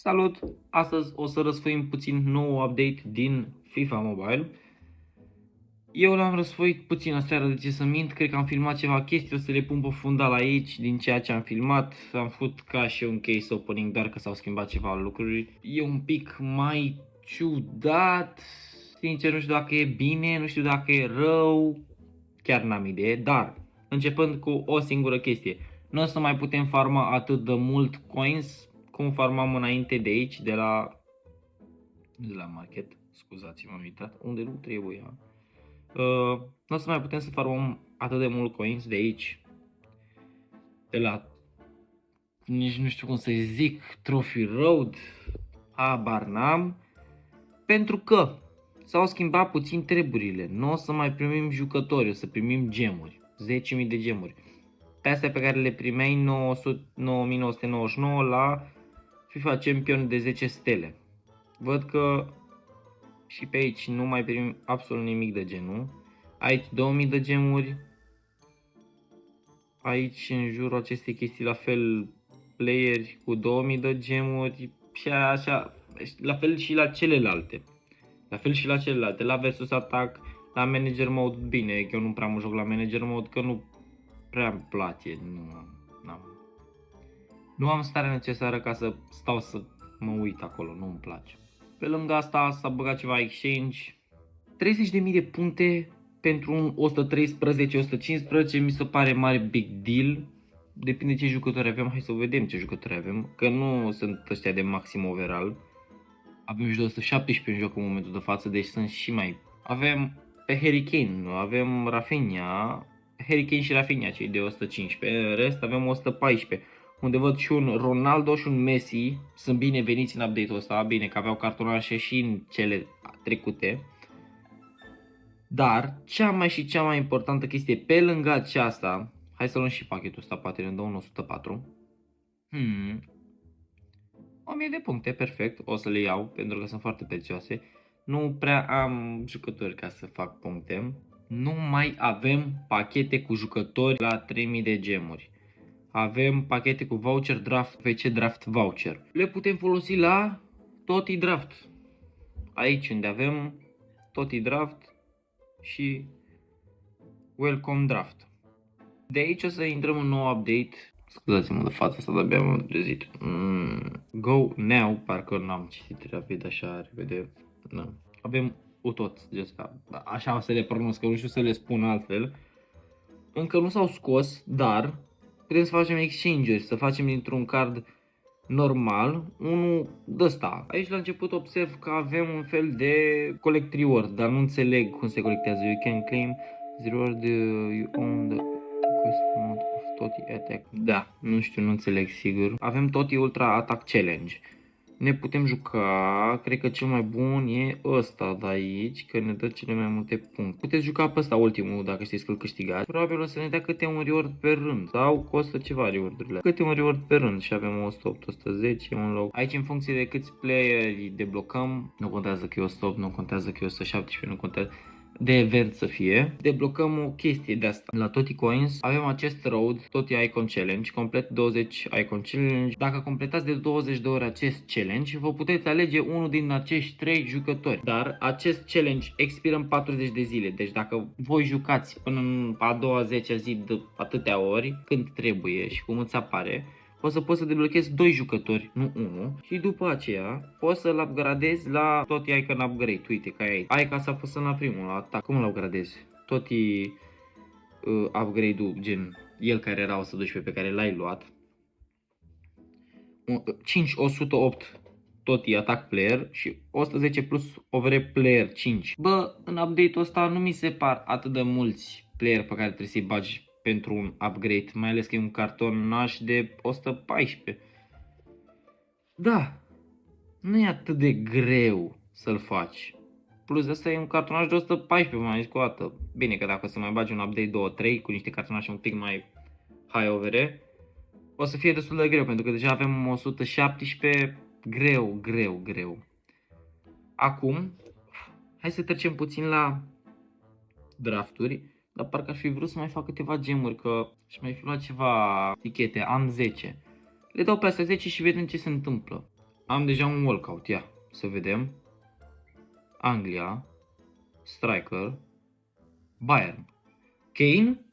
Salut! Astăzi o să răsfoim puțin nou update din FIFA Mobile. Eu l-am răsfoit puțin aseară, de ce să mint, cred că am filmat ceva chestii, o să le pun pe fundal aici din ceea ce am filmat. Am făcut ca și un case opening, doar că s-au schimbat ceva lucruri. E un pic mai ciudat, sincer nu știu dacă e bine, nu știu dacă e rău, chiar n-am idee, dar începând cu o singură chestie. Nu o să mai putem farma atât de mult coins cum farmam înainte de aici, de la market, scuzați-mă, am uitat, unde nu trebuia. Nu o să mai putem să farmăm atât de mult coins de aici, de la, nici nu știu cum să zic, Trophy Road, habar n-am, pentru că s-au schimbat puțin treburile. Nu o să mai primim jucători, o să primim gemuri, 10.000 de gemuri. Pe astea pe care le primeai 9999 la FIFA Champion de 10 stele. Văd că și pe aici nu mai primim absolut nimic de genul. Aici 2000 de gemuri. Aici în jurul acestei chestii la fel playeri cu 2000 de gemuri și așa, la fel și la celelalte. La versus attack, la manager mode, bine, că eu nu prea mă joc la manager mode, că nu prea îmi place, nu am starea necesară ca să stau să mă uit acolo, nu îmi place. Pe lângă asta s-a băgat ceva exchange, 30.000 de puncte pentru un 113-115 mi se pare mare big deal. Depinde ce jucători avem, hai să vedem ce jucători avem, că nu sunt ăștia de maxim overall. Avem și de 117 în joc în momentul de față, deci sunt și mai... Avem pe Harry Kane, avem Rafinha, Harry Kane și Rafinha, cei de 115, în rest avem 114, unde văd și un Ronaldo și un Messi, sunt bineveniți în update-ul ăsta, bine că aveau cartonașe și în cele trecute. Dar cea mai importantă chestie pe lângă aceasta, hai să luăm și pachetul ăsta, poate ne dă un 104. 1000 de puncte, perfect, o să le iau pentru că sunt foarte prețioase. Nu prea am jucători ca să fac puncte. Nu mai avem pachete cu jucători la 3000 de gemuri. Avem pachete cu voucher draft, VC draft voucher. Le putem folosi la Toti draft. Aici unde avem Toti draft și Welcome draft. De aici o să intrăm în nou update. Scuzați-mă de fața asta, de-abia m-am trezit. Go now, parcă n-am citit rapid așa, repede. No. Avem utoți de asta. Așa o să le pronunț, că nu știu să le spun altfel. Încă nu s-au scos, dar putem să facem exchange-uri, să facem dintr-un card normal, unul de ăsta. Aici la început observ că avem un fel de collect reward, dar nu înțeleg cum se colectează. You can claim the reward you own the amount of Toti attack. Da, nu știu, nu înțeleg sigur. Avem Toti Ultra Attack Challenge. Ne putem juca, cred că cel mai bun e ăsta de aici, că ne dă cele mai multe puncte. Puteți juca pe ăsta ultimul, dacă știți că îl câștigați. Probabil o să ne dea câte un reward pe rând, sau costă ceva reward-urile. Câte un reward pe rând și avem 108, 110, un loc. Aici în funcție de câți playeri deblocăm, nu contează că e 108, nu contează că e 117, nu contează de event să fie, deblocăm o chestie de asta. La Toti Coins avem acest road, Toti Icon Challenge, complet 20 Icon Challenge. Dacă completați de 20 de ori acest challenge, vă puteți alege unul din acești 3 jucători. Dar acest challenge expiră în 40 de zile, deci dacă voi jucați până în a doua 10-a zi de atâtea ori, când trebuie și cum îți apare, o să poți să deblochezi 2 jucători, nu 1. Și după aceea poți să-l upgradezi la Toti Icon Upgrade. Uite că ai. Ai ca să apăsăm la primul, la atac. Cum îl upgradezi? Toti upgrade-ul, gen el care era 112 pe care l-ai luat. 108 Toti Attack Player și 110 plus over player 5. Bă, în update-ul ăsta nu mi se par atât de mulți player pe care trebuie să-i bagi pentru un upgrade, mai ales că e un cartonaș de 114. Da, nu e atât de greu să-l faci. Plus asta e un cartonaș de 114, v-am zis cu o dată. Bine că dacă o să mai bagi un update 2-3 cu niște cartonașe un pic mai high over, o să fie destul de greu, pentru că deja avem 117, greu. Acum, hai să trecem puțin la drafturi. Dar parcă aș fi vrut să mai fac câteva gemuri, că și mai fi luat ceva tichete, am 10. Le dau pe astea 10 și vedem ce se întâmplă. Am deja un walkout, ia, să vedem. Anglia, striker, Bayern. Kane,